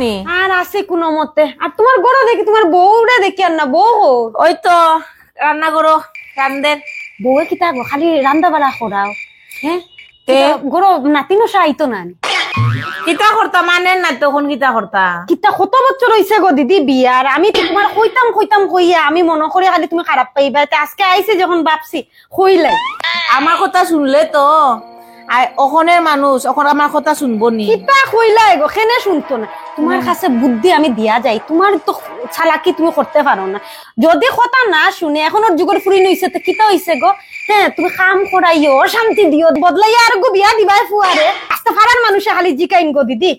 নি আর আছে কোনো মতে। আর তোমার গরো দেখি, তোমার বউরে দেখি আর না বউ ওই তো রান্না করো রান্দের বউয়ে কিতা গো খালি রান্দা বাড়া করাও। হ্যাঁ তে গরো নাতিনো সাইতো না কিতা করতা মানে না তখন কিতা করতা কিতা কত বছর হইছে গো দিদি বিয়ার। আমি তো তোমার কইতাম কইয়া আমি মনে করি খালি তুমি খারাপ পাইবা, আজকে আইছে যখন ভাবছি কইলাই। আমার কথা শুনলে তো ওখানের মানুষ ওখানে আমার কথা শুনবো নি। কিতা কইলাই গো কেনে শুনতো না? তোমার কাছে বুদ্ধি আমি দিয়া যাই, তোমার তো চালাকি তুমি করতে পারো না। যদি কথা না শুনে এখন ওর যুগের ফুরি নইছে তো কিতা হইছে গো? হ্যাঁ তুমি কাম করাইও শান্তি দিও বদলাইয়া আর গো বিয়া দিবাই ফুয়ারে আস্তে ফারার মানুষে খালি জিকাইন গো দিদি।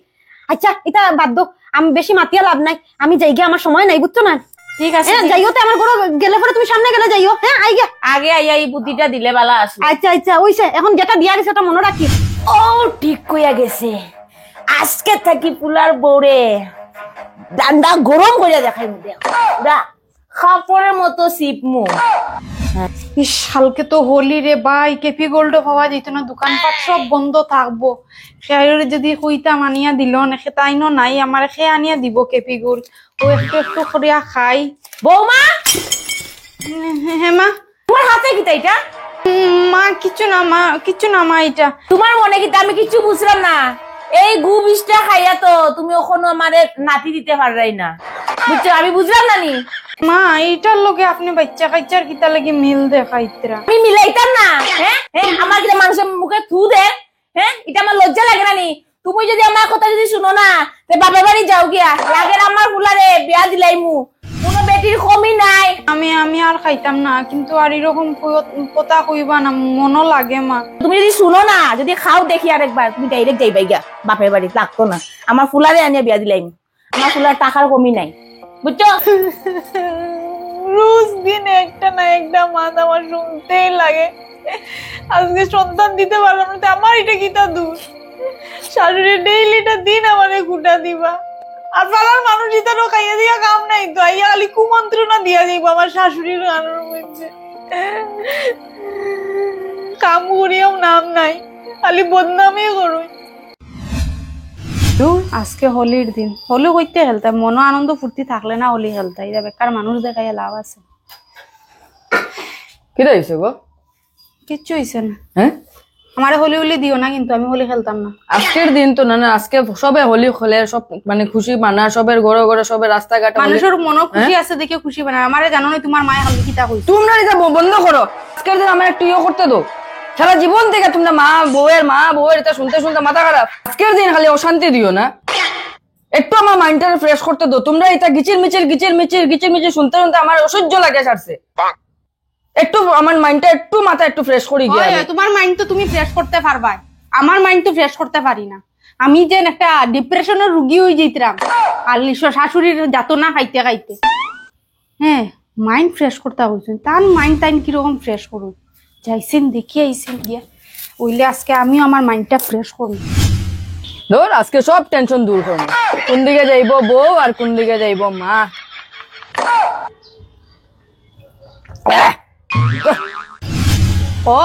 আচ্ছা এটা বাদ দাও, আমি বেশি মাতিয়া লাভ নাই, আমি যাই গিয়ে আমার সময় নাই বুঝছো না। ঠিক আছে যাইও তো আমার ঘরে গেলে পরে তুমি সামনে গেলে যাইও। হ্যাঁ আইগে আগে আইয়া এই বুদ্ধিটা দিলে বালা আসে। আচ্ছা আচ্ছা ওইছে এখন যেটা দিয়া দিছে ওটা মনে রাখি। ও ঠিক কইয়া গেছে, আজকে থাকি পুলার বউরে ডান্ডা গরম করিয়া দেখাই পুরা খাপড়ের মতো সিপমু। কালকে তো হোলি রে ভাই, কেপি গোল্ড পাওয়া যেত না, দোকানপাট সব বন্ধ থাকবো। খেয়ারে যদি কইতাম আনিয়া দিল না, তাইনো নাই আমার খে আনিয়া দিব কেপি গোল্ড। ও একটু একটু করিয়া খাই। বৌমা হ্যাঁ মা। তোমার হাতে কিতা এটা? মা কিছু না মা এটা। তোমার মনে কিতা আমি কিছু বুঝলাম না। এই গু বিষটা খাইয়া তো তুমি ওখানে আমারে নাতি দিতে পারলাই না, বুঝছো? আমি বুঝলাম না নি মা এইটার লগে আপনি বাচ্চা কাচ্চার কিতা লাগে মিল দেখাইতরা। আমি মিলাইতাম না। হ্যাঁ হ্যাঁ আমার কিতা মানুষের মুখে থু দে? হ্যাঁ এটা আমার লজ্জা লাগে না নি? তুমি যদি আমার কথা যদি শুনো না তে বাপের বাড়ি যাও গিয়া, আগের আমার ফুলারে বিয়া দিলাইমু, কোনো বেটির কমি নাই। আমি আর খাইতাম না, কিন্তু আর এরকম কথা কইবা না, মনও লাগে মা। তুমি যদি শুনো না, যদি খাও দেখি আরেকবার, তুমি ডাইরেক্ট যাইবাই গা বাপের বাড়ি, লাগতো না। আমার ফুলারে আনিয়া বিয়া দিলাইমু, আমার ফুলার টাকার কমি নাই, বুঝছো? রোজ দিন একটা না একটা মাত আমার শুনতেই লাগে। আজকে সন্তান দিতে পারলাম না, আমার এটা কিতা দোষ? শাশুড়ি ডেইলিটা দিন আমারে গুটা দিবা, আর পালার মানুষ ইতারও খাইয়া দিয়া কাম নাই তো, আইয়া খালি কুমন্ত্রণা দিয়া যাইব আমার শাশুড়ির গানের মধ্যে। কাম করিয়াও নাম নাই, খালি বদনামই করুই। আজকে হোলির দিন, হোলি কইতে খেলতাম, মনো আনন্দ ফুর্তি থাকলে না হোলি খেলতাম। এটা বেকার মানুষ দেখাইয়া লাভ আছে? কি হইছে গো? কিচ্ছু হইছে না। হ্যাঁ আমারে হোলি হোলি দিও না কিন্তু, আমি হোলি খেলতাম না। আজকের দিন তো না, আজকে সবে হোলি খেলে, সব মানে খুশি মানা, সবের ঘরে ঘরে সবে রাস্তাঘাটে মানুষের মন খুশি আছে দেখে খুশি বানায়। আমারে জানো না তোমার মায়ের হালকা কিতা কইছে? তোমরা এটা বন্ধ করো। আজকের দিন আমার একটু ইয়ে করতে দো। সারা জীবন থেকে তোমরা মা বউয়ের এটা শুনতে শুনতে মাথা খারাপ। আজকের দিন খালি অশান্তি দিও না, একটু আমার মাইন্ডটা ফ্রেশ করতে দো। তোমরা এটা গিচির মিচির শুনতে শুনতে আমার অসহ্য লাগে ছাড়ছে। একটু আমার মাইন্ডটা একটু মাথা একটু ফ্রেশ করি গিয়া। তোমার মাইন্ড তো তুমি ফ্রেশ করতে পারবা, আমার মাইন্ড তো ফ্রেশ করতে পারি না। আমি যে একটা ডিপ্রেশনের রুগী হয়ে যাইতাম আর শাশুড়ির যাতো না খাইতে খাইতে। হ্যাঁ মাইন্ড ফ্রেশ করতে হয়েছেন, তার মাইন্ড টাইম কিরকম ফ্রেশ করুন যাইছেন দেখি আইসেন গিয়া, ওইলে আজকে আমিও আমার মাইন্ডটা ফ্রেশ করুন। ধর আজকে সব টেনশন দূর করবো। কোন দিকে যাইব বউ আর কোন দিকে যাইব মা। ও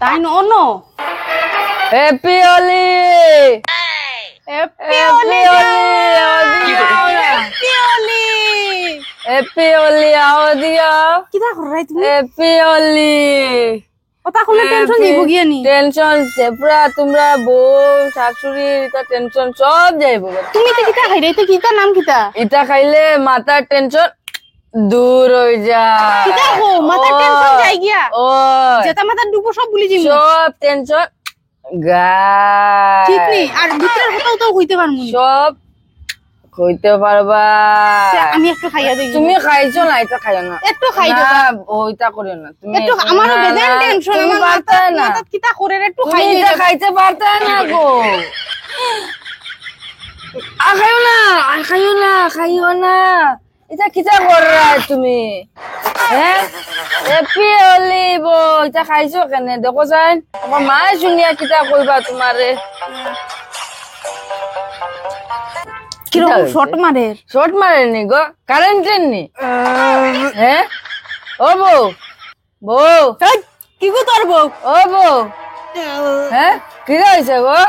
তাই নো happy Holi, happy Holi, happy Holi আও দিয়া। কিটা করাই তুমি? হ্যাপি হোলি। কথা কইলে টেনশন যাইব গিয়া নি? টেনশন পুরা তোমরা বউ শাশুড়ি এটা টেনশন সব যাইব। তুমি তো কিটা খাইরে? তো কিটা নাম কিটা? এটা খাইলে মাথার টেনশন দূর হয়ে যায়। কিটা গো মাথার টেনশন যাই গিয়া? ও যেটা মাথার ডুবো সব ভুলে যাইব, সব টেনশন গায়। ঠিক নি? আর ভিতরের কথাও তো কইতে পারমু না, সব কইতে পারবা। আমি একটু খাইয়া দেখি। তুমি খাইছো না? এটা খাইও না, একটু খাই না ওইটা করিও না তুমি। একটু আমার বেজান টেনশন, আমার পারতা না, মাথা কিটা করে একটু তুমি খাই এটা খাইতে পারতা না গো। খাইও না এটা কিটা কররা তুমি? হ্যাঁ হ্যাপি হোলি বো, এটা খাইছো কেনে দেখো যাই। আমার মায়ে শুনিয়া কিটা কইবা তোমারে। কিরকম শর্ট মারে? শর্ট মারেনি গো, কারেন্টের নি। হ্যাঁ ও বউ কি গো তোর বউ? ও বউ হ্যাঁ কি হয়েছে গো?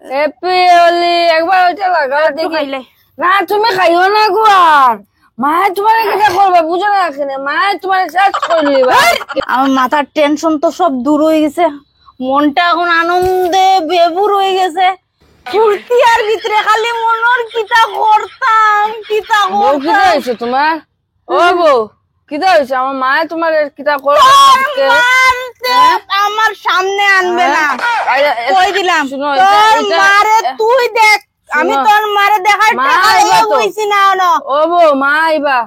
হ্যাপি হোলি একবার ওইটা লাগাও দেখি। না তুমি খাইও না গো আর মায়ে তোমার কিটা করবে বুঝো না এখানে মায়ে তোমার শেষ করলি আমার মাথার টেনশন তো সব দূর হয়ে গেছে, মনটা এখন আনন্দে বেবুর হয়ে গেছে। ফুর্তি আর ভিতরে খালি মনর কিতা করতাম কিতা বউ কিটা করতাম। হয়েছে তোমার? ও বউ কিটা হয়েছে? আমার মায়ে তোমার কিটা করবে? আমার সামনে আনবে না, কই কই দিলাম। শুনো, তোর এটা- মারে তুই দেখ, আমি তোর মারে দেখার মা টাকা আইবা তো। হইছি না হলো। ও বউ মা আইবা,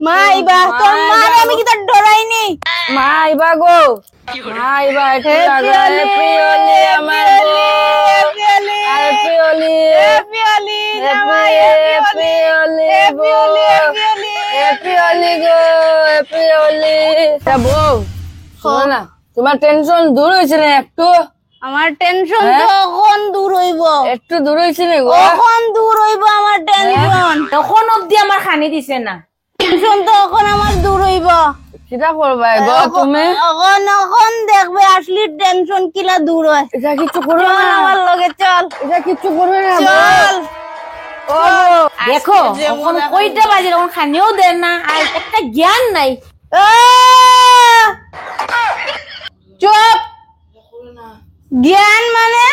মা আইবা, তোর মারে আমি কিতা ডরাইনি। মা আইবা গো, মা আইবা একটু লাগা। হ্যাপি হোলি আমার বউ, হ্যাপি হোলি, হ্যাপি হোলি বউ, হ্যাপি হোলি গো, হ্যাপি হোলি। বউ শোনো না, তোমার টেনশন দূর হয়েছে না একটু? আমার টেনশন হ্যাঁ? তো এখন দূর হইব, একটু দূর হয়েছে না গো? এখন দূর হইব আমার টেনশন। তখন অব্দি আমার খানি দিছে না। টেনশন তো এখন আমার দূর হইব। কিটা করবা গো তুমি? এখন দেখবে আসলে টেনশন কিলা দূর হয়। এটা কিছু করবে চল না, আমার লগে চল, এটা কিছু করবে না বউ। চল। ও বউ, দেখো এখন কইটা বাজে এখন খানিও দেন না আর একটা জ্ঞান নাই। চুপ, জ্ঞান মানে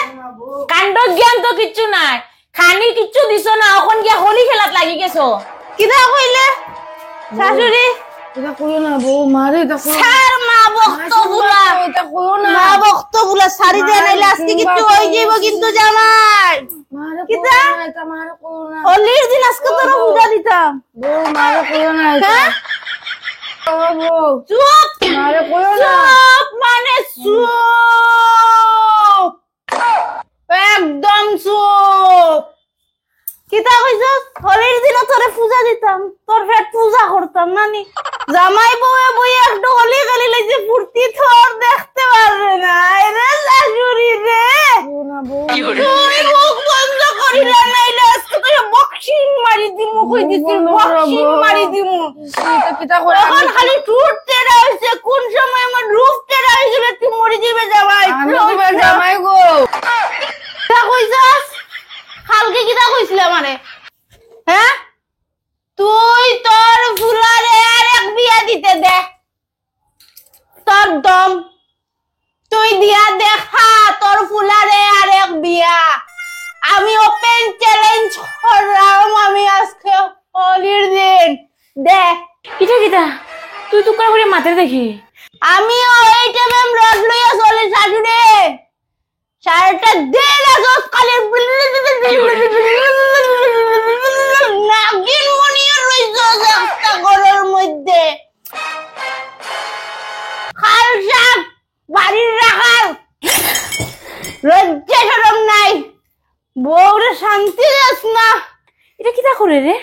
কাণ্ড জ্ঞান তো কিচ্ছু নাই, খানি কিচ্ছু দিছ না, এখন গিয়া হোলি খেলাত লাগি গেছো। কিতা কইলে শাশুড়ি? এটা করো না বউ, মারে এটা করো না। ছাড় মা বক্ত বুলা, এটা করো না, মা বক্ত বুলা সারি দেয় নাইলে আজকে কিছু হয়ে যাইব কিন্তু জামাই। মারে কিতা? করো না, এটা মারে করো না হোলির দিন আজকে তোর পূজা দিতাম। বউ, মারে করো না এটা। হ্যাঁ? ও বউ, চুপ, মারে করো না। চুপ মানে চুপ, একদম চুপ। কিতা কইছস? হোলির দিন তোরে পূজা দিতাম, তোর পেট পূজা করতাম নানি। জামাই বউয়ে বইয়ে একটু হোলি খেলি লাইছে ফুর্তি তোর দেখতে পারবে না। রে শাশুড়ি রে, তুই মুখ বন্ধ করিলে নাইলে আজকে তোর বক্সিং মারি দিমু, কই দিছি বক্সিং মারি দিমু। এটা কিটা করে? এখন খালি টুট তেরা হইছে, কোন সময় আমার রূপ তেরা হইছিল তুই মরে যাবে জামাই। আমি তোমার জামাই গো। কিতা কইছস? কালকে কিতা কইছিল আমারে? হ্যাঁ, তুই তোর ফুলারে আরেক বিয়া দিতে দে, তোর দম তুই দিয়া দেখা তোর ফুলারে আরেক বিয়া। আমি ওপেন চ্যালেঞ্জ করলাম, আমি আজকে হোলির দিন দেখ। কিটা কিটা তুই তো করে মাথায় দেখি আমি ওই টাইমে রড লইয়া চলে শাশুড়ি, সারাটা দিন আসস কালে নাগিন মনিয়া রইছস একটা ঘরের মধ্যে। খাল সাপ বাড়ির রাখাল, লজ্জা শরম নাই, বউরে শান্তি দেস না। এটা কিটা করে রে?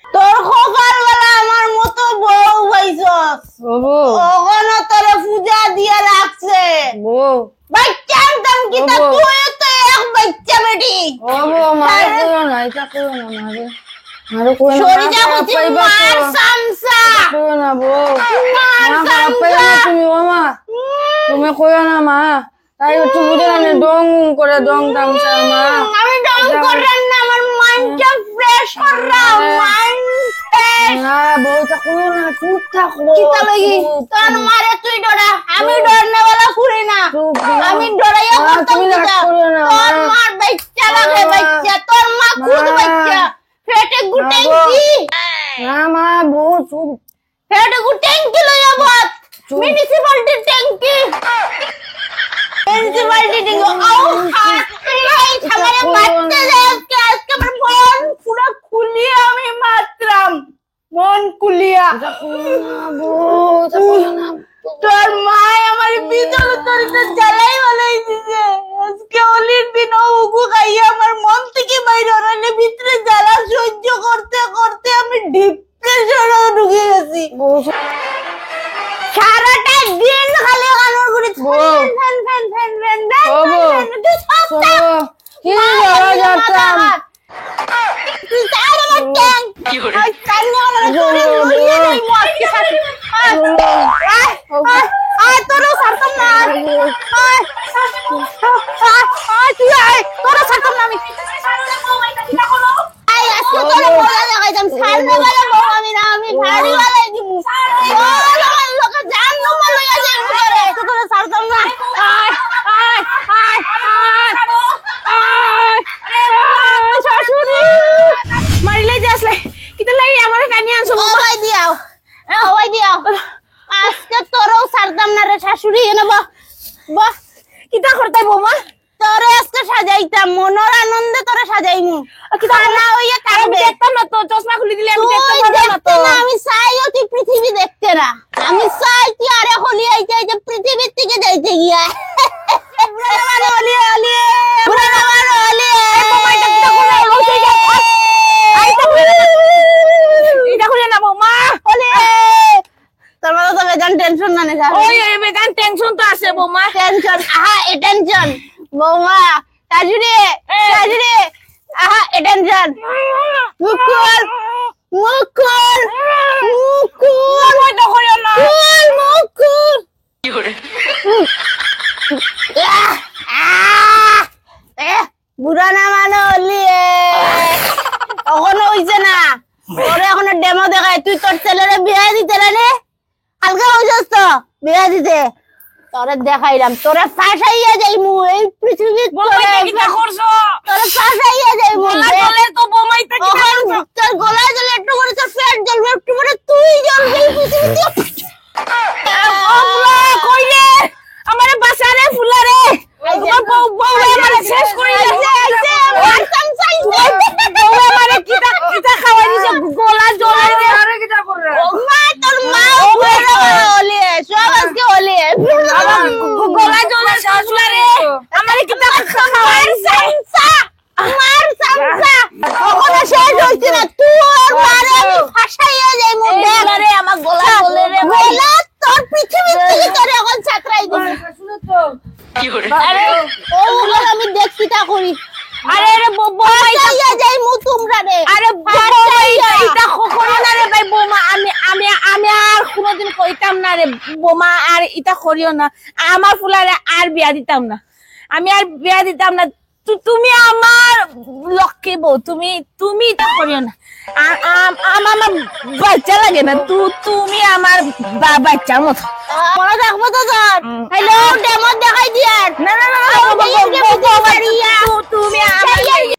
তোর খোকার বেলা আমার মতো বউ পাইছস, ও বউ, ওখানে তোরে পূজা দিয়ে রাখছে। বউ, বাচ্চা আনতাম কিতা, ওগো। তুই তো এক বাচ্চা বেটি। ও বউ, মারে করো না, এটা করো না, মারে মারে করো না। সরে যা মা বলছি, পাইবা মার তো। সামসা, করো না বউ, মার মা পাইবা সামসা। তুমি। ও মা, তুমি করো না মা, তাই একটু বুঝে না ডং করে ডং তামসা মা। আমি ডং করেন না, আমার মাইন্ডটা ফ্রেশ করাও, মাইন্ড ফ্রেশ। না বউ, এটা করো না, চুপ থাকো। কিতা লাগি তোর মারে তুই ডরা, আমি ডরনেওয়ালা করি না, আমি ডরাইয়া মা, করতাম তুমি রাগ কিতা। করো না, তোর মা। মার বাচ্চা লাগে, বাচ্চা তোর মা খুদ মা। বাচ্চা, পেটে গুটেন মা গো। কি, না মা, বউ চুপ। পেটে গুটেন কি লইয়া বাত, মিউনিসিপালিটি ট্যাঙ্কি, মিউনিসিপালিটি ট্যাঙ্কি। আও হাত এই খাবারে মারতে যায় আজকে, আজকে আমার মন পুরো খুলিয়া আমি মাত্রাম, মন খুলিয়া। বউ, এটা করো না। তোর মায় আমার ভিতরে তোর জ্বালাই বালাই দিছে, আজকে হোলির দিন উগু খাইয়া আমার মন থেকে বাইরে হরালে ভিতরে জ্বালা সহ্য করতে করতে আমি ডিপ্রেশনে ঢুকে গেছি। সারাটা দিন খালি কানোর ঘুরে fan fan fan fan fan ও বউ, চলো, কি যাওয়া যাচ্তাম। তুই চার আমার ট্যাঙ্ক আই কান্না আমার তোরে লইয়া যাইবো আজকে সাথে। আয় তোরও ছাড়তাম না, আয় তুই আয়, তোরও ছাড়তাম না আমি। আয় আজকে তোরে পারতাম না রে শাশুড়ি এনে বাহ কিটা করতে বৌমা তোরে আজকে সাজাইতাম মনের আনন্দে তোরে সাজাইমু কিটা না হইয়া আমি কাটবে দেখতাম না তো চশমা খুলে দিলে আমি দেখতে তুই পারতাম না দেখতে তো না আমি চাইও তুই পৃথিবী দেখতে না আমি চাই তুই আরে হলি আইতে আইতে পৃথিবীর থেকে যাইতে গিয়া বুড়ার হলি হলি বুড়ার হলি বৌমা এটা কিটা করে লইতে যা আইতা এটা করে না বৌমা হলি তোর মাথা তো বেজান টেনশন না নেশা ওই বেগান টেনশন তো আছে বৌমা টেনশন আহা এ টেনশন বৌমা শাশুড়ি শাশুড়ি আহা এ টেনশন মুকুল মুকুল মুকুল এটা করে না মুকুল বুড়া না মানে হলি এখনো হইছে না ওরে এখনো ডেমো দেখায় তুই তোর ছেলেরে বিয়ে দিতে না রে হালকা হইছস তো বিয়ে দিতে তোরে দেখাইলাম তোরে ফাঁসাইয়া যাইমু এই পৃথিবী বৌমা এটা কিটা করছো তোরে ফাঁসাইয়া যাইমু গলা জলে তো বৌমা এটা কিটা করছো তোর গলায় জ্বলে একটু করে তোর পেট জ্বলবে একটু করে তুই জ্বলবি পৃথিবীতে বৌমা কই রে আমারে বাসারে ফুলারে তোমার বউ আমারে শেষ করে দিয়েছে মারতাম চাইছে বৌমা আমারে কিটা কিটা খাওয়াই দিছে গলা জলে রে আরে কিটা করে মা তোর মা হলি সব আজকে হলি আমার গলা জলে ফুলারে আমারে কিটা খাওয়াই দিছে মার সামসা ওখানে শেষ হইছে না তুই আর মারে আমি ফাঁসাইয়া যাইমু ফুলারে আমার গলা জলে রে গলা তোর পৃথিবী থেকে তোর এখন ছাত্রাই দিবি আরে ওগুলো আমি দেখছি তা করি আরে রে বৌমা ফাঁসাইয়া যাইমু তোমরা রে আরে এটা কখনো না রে ভাই বৌমা আমি আর কোনোদিন কইতাম না রে বৌমা আর এটা করিও না আমার ফুলারে আর বিয়া দিতাম না আমি আর বিয়া দিতাম না তুমি আমার লক্ষ্মী বউ তুমি এটা করিও না আমার বাচ্চা লাগে না তুমি আমার বাচ্চার মতো মনে থাকবো তো তোর হ্যালো ডেমো দেখাই দিয়ার না না না তুমি তুমি আমার